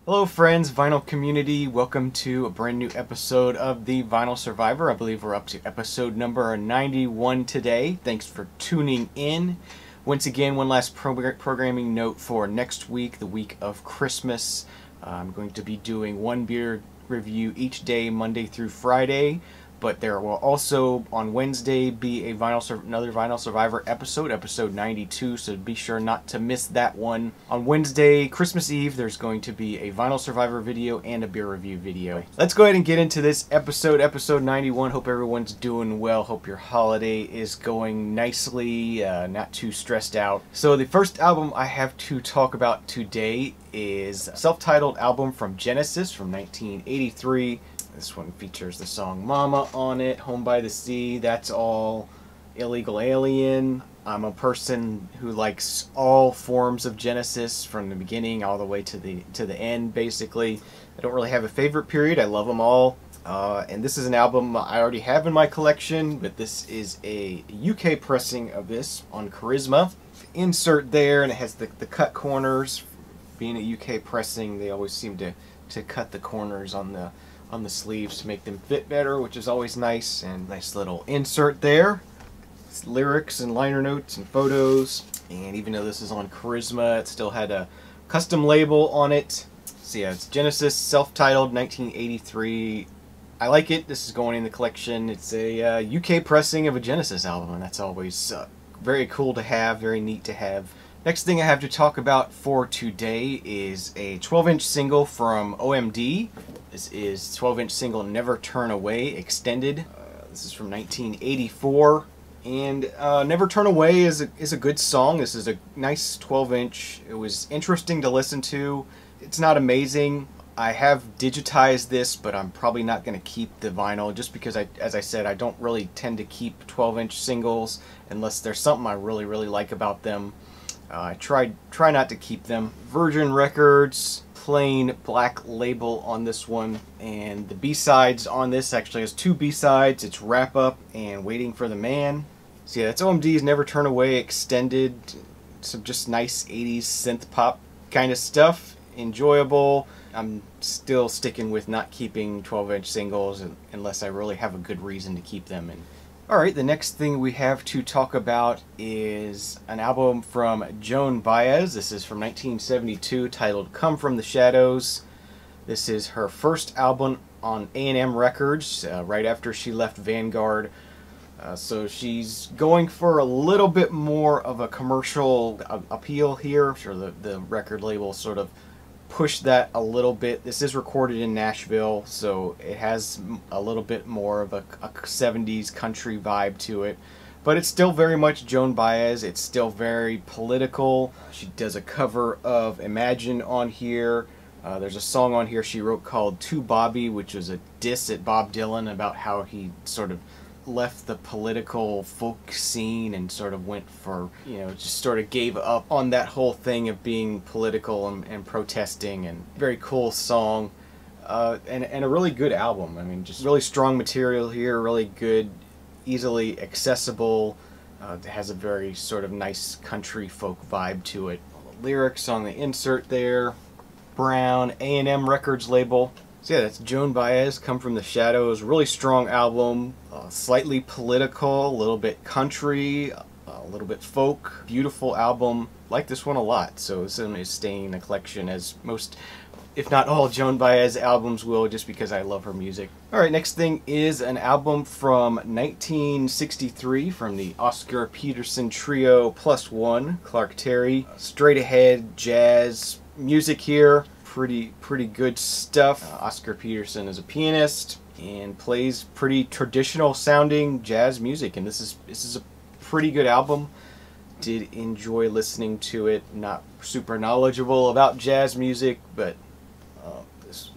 Hello friends, vinyl community, welcome to a brand new episode of the Vinyl Survivor. I believe we're up to episode number 91 today. Thanks for tuning in. Once again, one last programming note for next week, the week of Christmas. I'm going to be doing one beer review each day, Monday through Friday. But there will also, on Wednesday, be another Vinyl Survivor episode, episode 92, so be sure not to miss that one. On Wednesday, Christmas Eve, there's going to be a Vinyl Survivor video and a beer review video. Let's go ahead and get into this episode, episode 91. Hope everyone's doing well. Hope your holiday is going nicely, not too stressed out. So the first album I have to talk about today is a self-titled album from Genesis from 1983. This one features the song Mama on it, Home by the Sea, That's All, Illegal Alien. I'm a person who likes all forms of Genesis from the beginning all the way to the end, basically. I don't really have a favorite period. I love them all. And this is an album I already have in my collection, but this is a UK pressing of this on Charisma. Insert there, and it has the cut corners. Being a UK pressing, they always seem to cut the corners on the sleeves to make them fit better, which is always nice. And nice little insert there. It's lyrics and liner notes and photos. And even though this is on Charisma, it still had a custom label on it. So yeah, it's Genesis, self-titled, 1983. I like it. This is going in the collection. It's a UK pressing of a Genesis album, and that's always very cool to have, very neat to have. Next thing I have to talk about for today is a 12-inch single from OMD. This is 12-inch single Never Turn Away Extended. This is from 1984. And Never Turn Away is a good song. This is a nice 12-inch. It was interesting to listen to. It's not amazing. I have digitized this, but I'm probably not going to keep the vinyl just because, as I said, I don't really tend to keep 12-inch singles unless there's something I really like about them. I try not to keep them. Virgin Records, plain black label on this one, and the B-sides on this actually has two B-sides. It's Wrap Up and Waiting for the Man. So yeah, that's OMD's Never Turn Away Extended. Some just nice 80s synth pop kind of stuff. Enjoyable. I'm still sticking with not keeping 12-inch singles unless I really have a good reason to keep them. Alright, the next thing we have to talk about is an album from Joan Baez. This is from 1972, titled Come From the Shadows. This is her first album on A&M Records, right after she left Vanguard. So she's going for a little bit more of a commercial appeal here. I'm sure the record label sort of pushed that a little bit. This is recorded in Nashville, so it has a little bit more of a 70s country vibe to it. But it's still very much Joan Baez. It's still very political. She does a cover of Imagine on here. There's a song on here she wrote called To Bobby, which was a diss at Bob Dylan about how he sort of left the political folk scene and sort of went for, just sort of gave up on that whole thing of being political and protesting. And very cool song, and a really good album. I mean, just really strong material here, really good, easily accessible. It has a very sort of nice country folk vibe to it. Lyrics on the insert there. Brown, A&M Records label. So yeah, that's Joan Baez, Come From the Shadows. Really strong album, slightly political, a little bit country, a little bit folk. Beautiful album. Like this one a lot, so this one is staying in the collection as most, if not all, Joan Baez albums will, just because I love her music. Alright, next thing is an album from 1963 from the Oscar Peterson Trio Plus One, Clark Terry. Straight ahead jazz music here. Pretty good stuff. Oscar Peterson is a pianist and plays pretty traditional sounding jazz music, and this is a pretty good album. Did enjoy listening to it. Not super knowledgeable about jazz music, but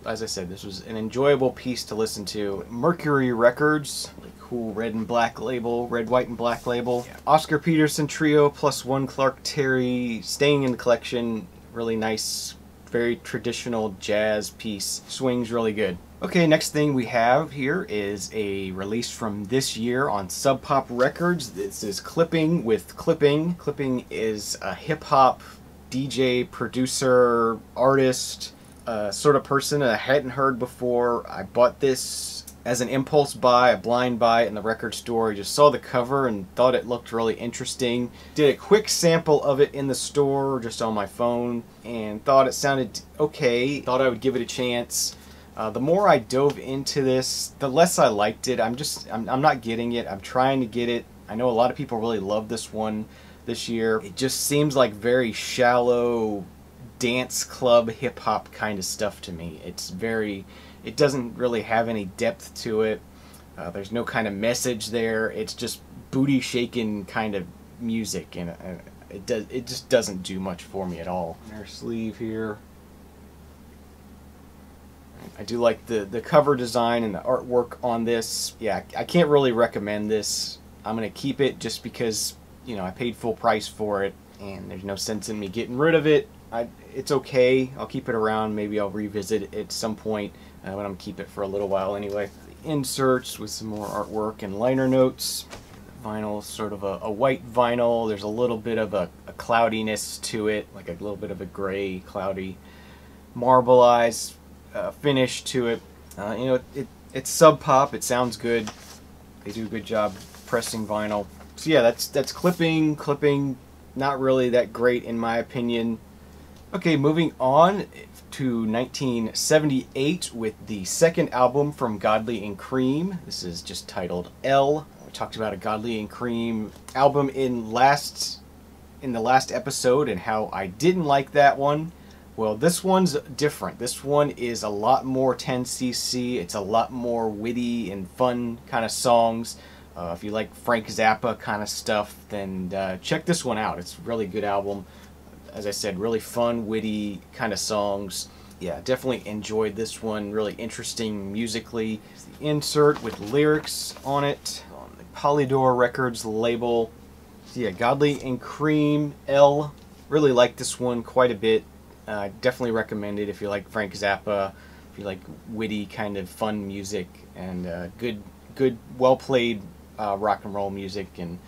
as I said, this was an enjoyable piece to listen to. Mercury Records, cool red and black label, red, white, and black label. Yeah. Oscar Peterson Trio Plus One, Clark Terry, staying in the collection. Really nice, very traditional jazz piece. Swings really good. Okay, next thing we have here is a release from this year on Sub Pop Records. This is Clipping with Clipping. Clipping is a hip-hop DJ, producer, artist. sort of person I hadn't heard before. I bought this as an impulse buy, a blind buy in the record store. I just saw the cover and thought it looked really interesting. Did a quick sample of it in the store just on my phone and thought it sounded okay. Thought I would give it a chance. The more I dove into this, the less I liked it. I'm not getting it. I'm trying to get it. I know a lot of people really love this one this year. It just seems like very shallow dance club hip hop kind of stuff to me. It doesn't really have any depth to it. There's no kind of message there. It's just booty shaking kind of music, and it just doesn't do much for me at all. Our sleeve here. I do like the cover design and the artwork on this. Yeah, I can't really recommend this. I'm gonna keep it just because, you know, I paid full price for it, and there's no sense in me getting rid of it. It's okay. I'll keep it around. Maybe I'll revisit it at some point, but I'm gonna keep it for a little while anyway. The inserts with some more artwork and liner notes. Vinyl, sort of a white vinyl. There's a little bit of a cloudiness to it, like a little bit of a gray, cloudy, marbleized finish to it. You know, it's Sub Pop. It sounds good. They do a good job pressing vinyl. So yeah, that's clipping. Not really that great in my opinion. Okay, moving on to 1978 with the second album from Godly and Cream. This is just titled L. We talked about a Godly and Cream album in the last episode and how I didn't like that one. Well, this one's different. This one is a lot more 10cc. It's a lot more witty and fun kind of songs. If you like Frank Zappa kind of stuff, then check this one out. It's a really good album. As I said, really fun, witty kind of songs. Yeah, definitely enjoyed this one. Really interesting musically. The insert with lyrics on it on the Polydor Records label. So yeah, Godly and Cream, L. Really like this one quite a bit. Definitely recommend it if you like Frank Zappa, if you like witty kind of fun music, and good, well-played rock and roll music, and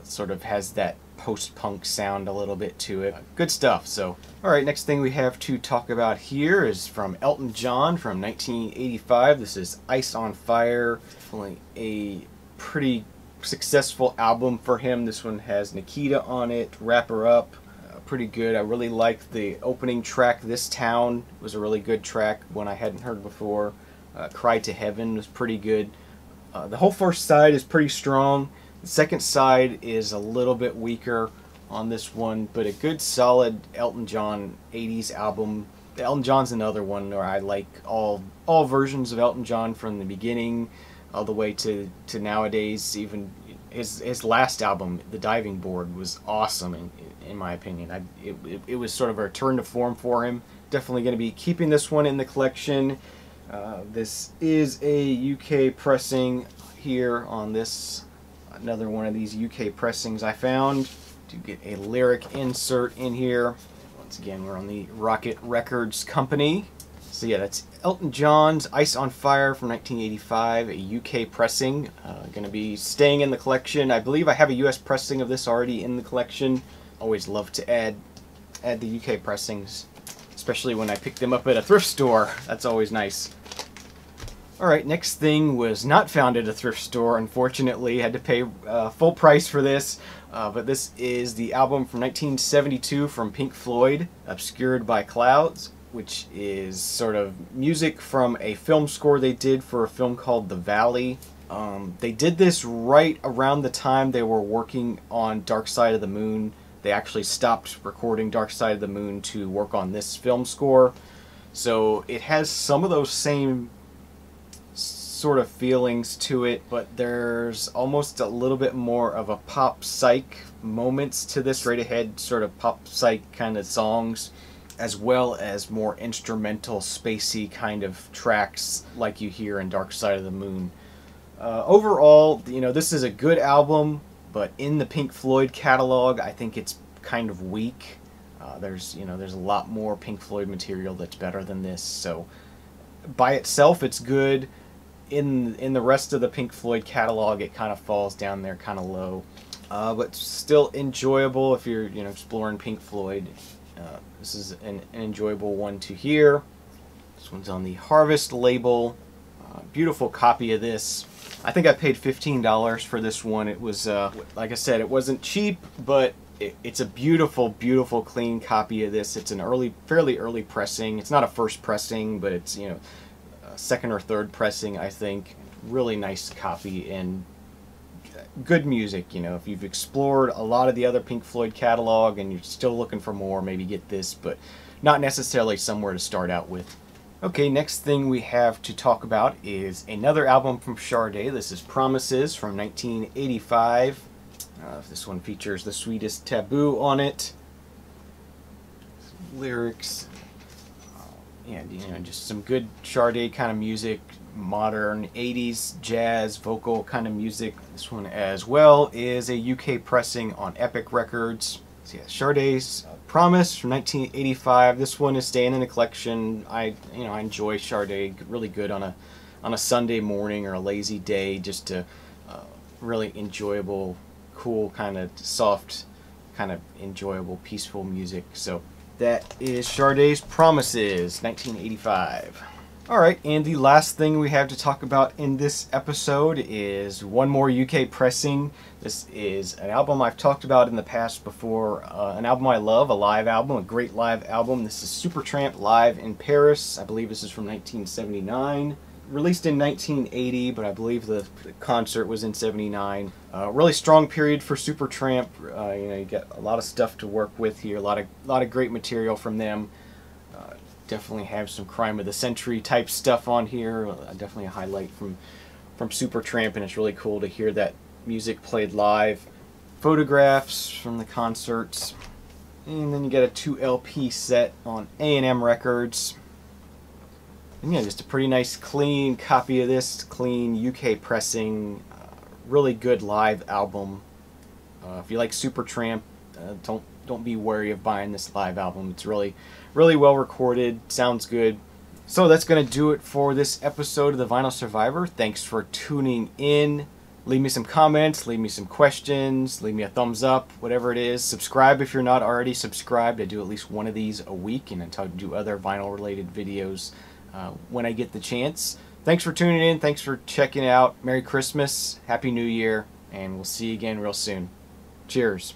sort of has that post-punk sound a little bit to it. Good stuff. So, alright, next thing we have to talk about here is from Elton John from 1985. This is Ice on Fire. Definitely a pretty successful album for him. This one has Nikita on it, Wrap Her Up. Pretty good. I really liked the opening track, This Town. It was a really good track, one I hadn't heard before. Cry to Heaven was pretty good. The whole first side is pretty strong. The second side is a little bit weaker on this one, but a good solid Elton John 80s album. Elton John's another one where I like all versions of Elton John from the beginning all the way to nowadays. Even his last album, The Diving Board, was awesome in my opinion. It was sort of a return to form for him. Definitely going to be keeping this one in the collection. This is a UK pressing here on this. Another one of these UK pressings I found. To get a lyric insert in here. Once again, we're on the Rocket Records company. So yeah, that's Elton John's Ice on Fire from 1985, a UK pressing. Going to be staying in the collection. I believe I have a US pressing of this already in the collection. Always love to add the UK pressings, especially when I pick them up at a thrift store. That's always nice. Alright, next thing was not found at a thrift store, unfortunately. Had to pay full price for this. But this is the album from 1972 from Pink Floyd, Obscured by Clouds, which is sort of music from a film score they did for a film called The Valley. They did this right around the time they were working on Dark Side of the Moon. They actually stopped recording Dark Side of the Moon to work on this film score. So it has some of those same sort of feelings to it, but there's almost a little bit more of a pop psych moments to this, straight ahead sort of pop psych kind of songs, as well as more instrumental spacey kind of tracks like you hear in Dark Side of the Moon. Overall, you know, this is a good album, but in the Pink Floyd catalog, I think it's kind of weak. There's a lot more Pink Floyd material that's better than this. So by itself, it's good. In the rest of the Pink Floyd catalog, it kind of falls down there, kind of low, but still enjoyable if you're exploring Pink Floyd. This is an enjoyable one to hear. This one's on the Harvest label. Beautiful copy of this. I think I paid $15 for this one. It was, like I said, it wasn't cheap, but it's a beautiful, beautiful, clean copy of this. It's an fairly early pressing. It's not a first pressing, but it's, you know, a second or third pressing, I think. Really nice copy and good music. You know, if you've explored a lot of the other Pink Floyd catalog and you're still looking for more, maybe get this, but not necessarily somewhere to start out with. Okay, next thing we have to talk about is another album from Sade. This is Promises from 1985. This one features The Sweetest Taboo on it. Some lyrics. And, you know, just some good Sade kind of music. Modern 80s jazz vocal kind of music. This one as well is a UK pressing on Epic Records. So yeah, Sade's Promise from 1985. This one is staying in the collection. I enjoy Sade. Really good on a Sunday morning or a lazy day. Just to really enjoyable, cool, kind of soft, kind of enjoyable, peaceful music. So that is Sade's Promises, 1985. Alright, and the last thing we have to talk about in this episode is one more UK pressing. This is an album I've talked about in the past before, an album I love, a live album, a great live album. This is Supertramp Live in Paris. I believe this is from 1979. Released in 1980, but I believe the concert was in 79. Really strong period for Supertramp. You know, you get a lot of stuff to work with here, a lot of great material from them. Definitely have some Crime of the Century type stuff on here. Definitely a highlight from Supertramp, and it's really cool to hear that music played live. Photographs from the concerts, and then you get a 2 LP set on A&M Records. And yeah, just a pretty nice clean copy of this, clean UK pressing, really good live album. If you like Supertramp, don't be wary of buying this live album. It's really well recorded, sounds good. So that's going to do it for this episode of the Vinyl Survivor. Thanks for tuning in. Leave me some comments, leave me some questions, leave me a thumbs up, whatever it is. Subscribe if you're not already subscribed. I do at least one of these a week, and I do other vinyl related videos when I get the chance. Thanks for tuning in, thanks for checking out. Merry Christmas, Happy New Year, and we'll see you again real soon. Cheers.